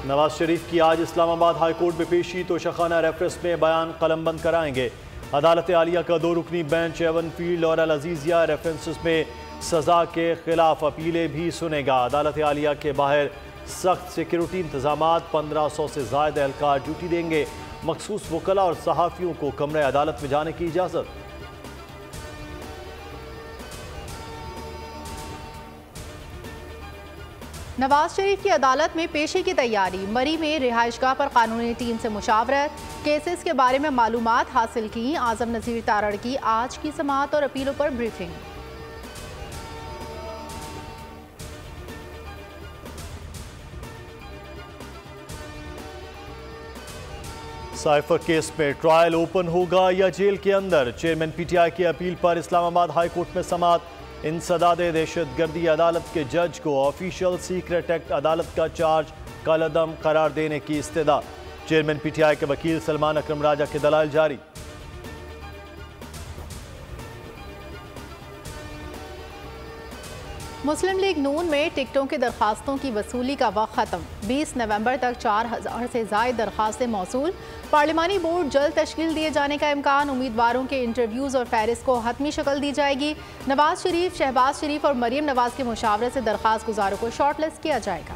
नवाज शरीफ की आज Islamabad high court में पेशी, तोशाखाना रेफरेंस में बयान कलमबंद कराएंगे। अदालत आलिया का 2 रुकनी बेंच एवन फील्ड और अल अजीजिया रेफरेंसेस में सजा के खिलाफ अपीलें भी सुनेगा। अदालत आलिया के बाहर सख्त सिक्योरिटी इंतजामात, 1500 से ज्यादा एहलकार ड्यूटी देंगे। मखसूस वकला और सहाफ़ियों को कमरे अदालत में जाने की इजाज़त। नवाज शरीफ की अदालत में पेशी की तैयारी, मरी में रिहाइशगाह पर कानूनी टीम से मुशावरत, केसेस के बारे में मालूमात हासिल की। आजम नज़ीर तारड़ की आज की समाअत और अपीलों पर ब्रीफिंग। साइफर केस में ट्रायल ओपन होगा या जेल के अंदर? चेयरमैन पीटीआई की अपील पर इस्लामाबाद हाई कोर्ट में समाअत। इंसदाद दहशतगर्दी अदालत के जज को ऑफिशियल सीक्रेट एक्ट अदालत का चार्ज कलअदम करार देने की इस्तदा। चेयरमैन पीटीआई के वकील सलमान अकरम राजा के दलाइल जारी। मुस्लिम लीग नून में टिकटों की दरखास्तों की वसूली का वक्त खत्म। 20 नवंबर तक 4000 से ज़ायद दरखास्तें मौसूल। पार्लिमानी बोर्ड जल्द तश्कील दिए जाने का इम्कान। उम्मीदवारों के इंटरव्यूज़ और फहरिस्त को हतमी शक्ल दी जाएगी। नवाज शरीफ, शहबाज शरीफ और मरीम नवाज के मुशावरे से दरखास्त गुजारों को शॉर्ट लिस्ट किया जाएगा।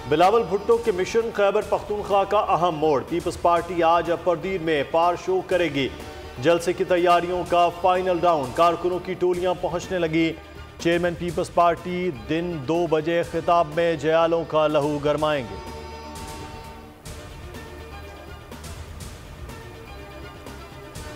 बिलावल भुट्टो के मिशन खैबर पख्तूनख्वा का अहम मोड़। पीपल्स पार्टी आज अपरदीर में पार शो करेगी। जलसे की तैयारियों का फाइनल राउंड, कारकुनों की टोलियां पहुंचने लगी। चेयरमैन पीपल्स पार्टी दिन 2 बजे खिताब में जयालों का लहू गरमाएंगे।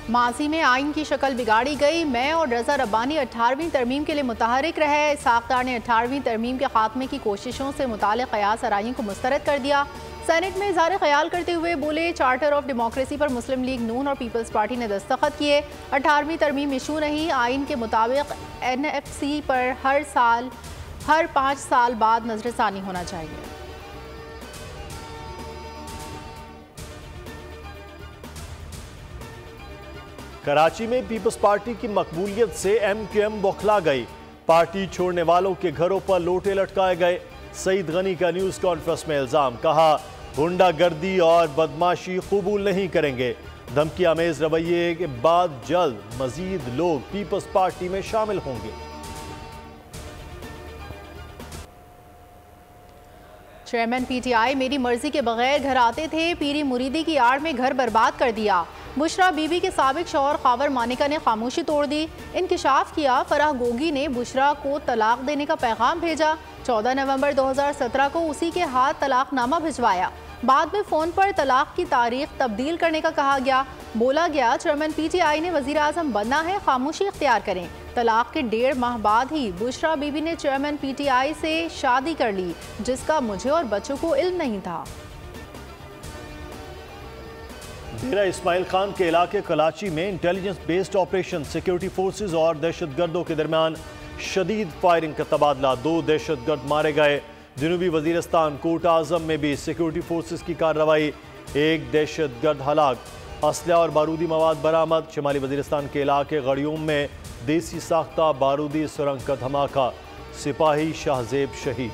माजी में आइन की शक्ल बिगाड़ी गई। मैं और रजा रब्बानी 18वीं तरमीम के लिए मुतहरिक रहे। साख्तार ने 18वीं तरमीम के खात्मे की कोशिशों से मुताल्लिक़ क़यास आराई को मुस्तरद कर दिया। सेनेट में इज़हार ख्याल करते हुए बोले, चार्टर ऑफ डेमोक्रेसी पर मुस्लिम लीग नून और पीपल्स पार्टी ने दस्तखत किए। 18वीं तरमीम इशू नहीं। आइन के मुताबिक NFC पर हर 5 साल बाद नजरसानी होना चाहिए। कराची में पीपल्स पार्टी की मकबूलियत से MQM बौखला गई। पार्टी छोड़ने वालों के घरों पर लोटे लटकाए गए। सईद गनी का न्यूज़ कॉन्फ्रेंस में इल्ज़ाम, कहा गुंडागर्दी और बदमाशी कबूल नहीं करेंगे। धमकी आमेज रवैये के बाद जल्द मजीद लोग पीपल्स पार्टी में शामिल होंगे। चेयरमैन PTI मेरी मर्जी के बगैर घर आते थे, पीरी मुरीदी की आड़ में घर बर्बाद कर दिया। बुशरा बीबी के साबिक शौहर खावर मानिका ने खामोशी तोड़ दी। इंकिशाफ किया, फराह गोगी ने बुशरा को तलाक देने का पैगाम भेजा। 14 नवंबर 2017 को उसी के हाथ तलाकनामा भिजवाया। बाद में फ़ोन पर तलाक की तारीख तब्दील करने का कहा गया। बोला गया, चेयरमैन PTI ने वज़ीर आज़म बनना है, खामोशी इख्तियार करें। तलाक के 1.5 माह बाद ही बुशरा बीबी ने चेयरमैन PTI से शादी कर ली, जिसका मुझे और बच्चों को इल्म नहीं था। डेरा इस्माइल खान के इलाके कराची में intelligence based operation, security forces और दहशतगर्दों के दरमियान शदीद फायरिंग का तबादला। 2 दहशतगर्द मारे गए। जनूबी वजीरिस्तान कोट आजम में भी सिक्योरिटी फोर्सेज की कार्रवाई, 1 दहशतगर्द हलाक। असला और बारूदी मवाद बरामद। शुमाली वजीरिस्तान के इलाके गड़ियों में देसी साख्ता बारूदी सुरंग का धमाका, सिपाही शाहजेब शहीद।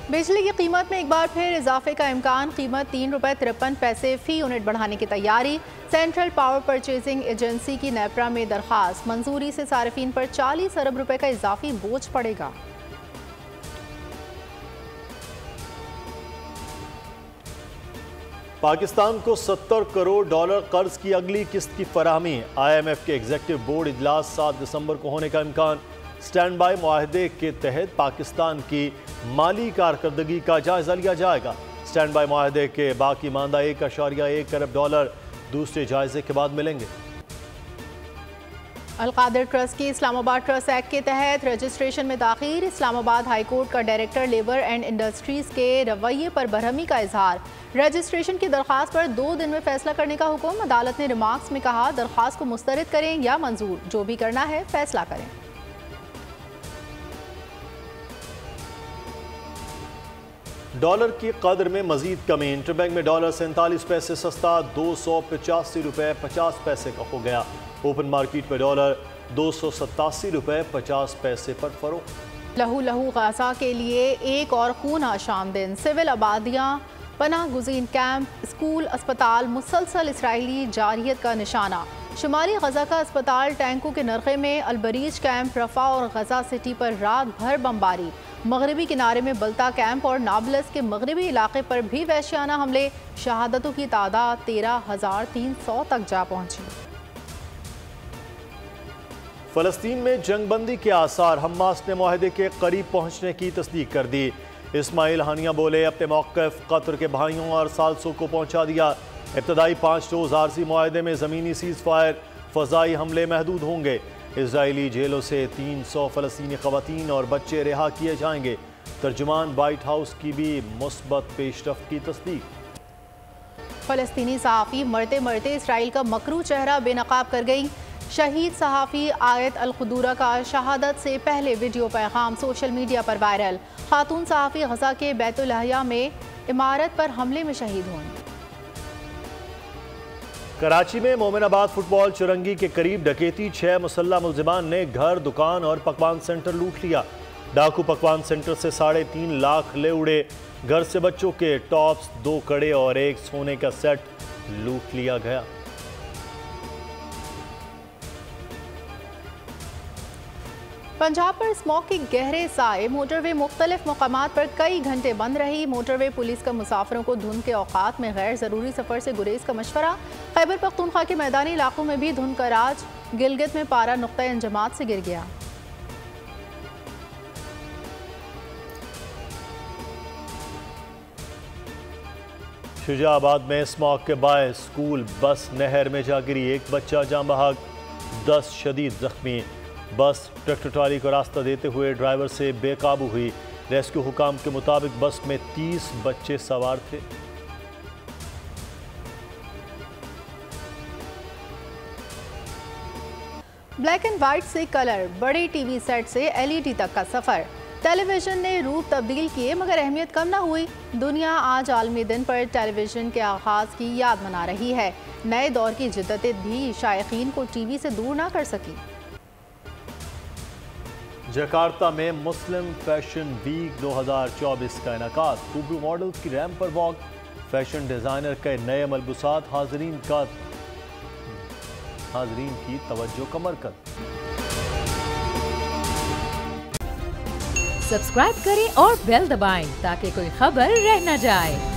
बिजली की कीमत में एक बार फिर इजाफे का इम्कान। कीमत ₹3.53 फी यूनिट बढ़ाने की तैयारी। सेंट्रल पावर परचेजिंग एजेंसी की नेपरा में दरखास्त, मंजूरी से सार्फिन पर 40 अरब रुपए का इजाफी बोझ पड़ेगा। पाकिस्तान को $70 करोड़ कर्ज की अगली किस्त की फराहमी। IMF के एग्जीक्यूटिव बोर्ड इजलास 7 दिसंबर को होने का इम्कान। स्टैंड बाई मुआहदे के तहत पाकिस्तान की माली कारकर्दगी का जायजा लिया जाएगा। स्टैंड बाई मुआहदे के बाकी मानदा $1.1 अरब दूसरे जायजे के बाद मिलेंगे। अलकादिर ट्रस्ट की इस्लामाबाद ट्रस्ट एक्ट के तहत रजिस्ट्रेशन में ताखीर। इस्लामाबाद हाई कोर्ट का डायरेक्टर लेबर एंड इंडस्ट्रीज के रवैये पर बरहमी का इजहार। रजिस्ट्रेशन की दरखास्त पर 2 दिन में फैसला करने का हुक्म। अदालत ने रिमार्क्स में कहा, दरखास्त को मुस्तरद करें या मंजूर, जो भी करना है फैसला करें। डॉलर की कदर में मजीद कमी। इंटरबैंक में डॉलर 47 पैसे सस्ता, ₹285.50 का हो गया। ओपन मार्केट में डॉलर ₹287.50 पर फरोख्त। लहू लहू गाजा के लिए एक और खून आशाम दिन। सिविल आबादियाँ, पनाह गुज़ीन कैंप, स्कूल, अस्पताल मुसलसल इसराइली जारियत का निशाना। शुमाली गजा का अस्पताल टैंकों के नरखे में, अलबरीज कैंप, रफा और गजा सिटी पर रात भर बमबारी। मगरबी किनारे में बल्ता कैंप और नाबलस के मगरबी इलाके पर भी वहशियाना हमले। शहादतों की तादाद 13,300 तक जा पहुंची। फलस्तीन में जंगबंदी के आसार, हमास ने मुआहदे के करीब पहुंचने की तस्दीक कर दी। इस्माइल हानिया बोले, अपने मौक़िफ़ कतर के भाइयों और सालसों को पहुंचा दिया। इब्तदाई 5 रोज़ आरजी मुआहदे में ज़मीनी सीज़ फायर, फ़ज़ाई हमले महदूद होंगे। इजरायली जेलों से 300 फ़लस्तीनी ख़वातीन और बच्चे रिहा किए जाएंगे। तर्जुमान वाइट हाउस की भी मुस्बत पेशरफ्त की तस्दीक। फ़लस्तीनी सहाफ़ी मरते मरते इसराइल का मकरू चेहरा बेनकाब कर गई। शहीद सहाफ़ी आयत अल खुदूरा का शहादत से पहले वीडियो पैगाम सोशल मीडिया पर वायरल। खातून सहाफ़ी गजा के बैतुल अहया में इमारत पर हमले में शहीद हुई। कराची में मोमिनाबाद फुटबॉल चुरंगी के करीब डकैती, 6 मुसल्लह मुल्जिमान ने घर, दुकान और पकवान सेंटर लूट लिया। डाकू पकवान सेंटर से 3.5 लाख ले उड़े। घर से बच्चों के टॉप्स, 2 कड़े और एक सोने का सेट लूट लिया गया। पंजाब पर स्मॉग के गहरे साए, मोटरवे मुख्तलिफ मकामात पर कई घंटे बंद रही। मोटरवे पुलिस का मुसाफिरों को धुंध के औकात में गैर ज़रूरी सफ़र से गुरेज का मशवरा। खैबर पख्तूनख्वा के मैदानी इलाकों में भी धुंध का राज। गिलगित में पारा नुक्ता अंजमात से गिर गया। शुजाबाद में स्मॉग के बायस स्कूल बस नहर में जा गिरी, एक बच्चा जाँ बहक, 10 शदीद जख्मी। बस ट्रैक्टर ट्राली को रास्ता देते हुए ड्राइवर से बेकाबू हुई। रेस्क्यू हुकाम के मुताबिक बस में 30 बच्चे सवार थे। ब्लैक एंड वाइट से कलर, बड़े टीवी सेट से एलईडी तक का सफर। टेलीविजन ने रूप तब्दील किए मगर अहमियत कम ना हुई। दुनिया आज आलमी दिन पर टेलीविजन के आगाज की याद मना रही है। नए दौर की जिद्दतें भी शायकीन को टीवी से दूर ना कर सकी। जकार्ता में मुस्लिम फैशन वीक 2024 का इनाकात, खूबी मॉडल्स की रैंप पर वॉक, फैशन डिजाइनर के नए मलबूसात हाजरीन की तवज्जो का मरकज। सब्सक्राइब करें और बेल दबाएं ताकि कोई खबर रह न जाए।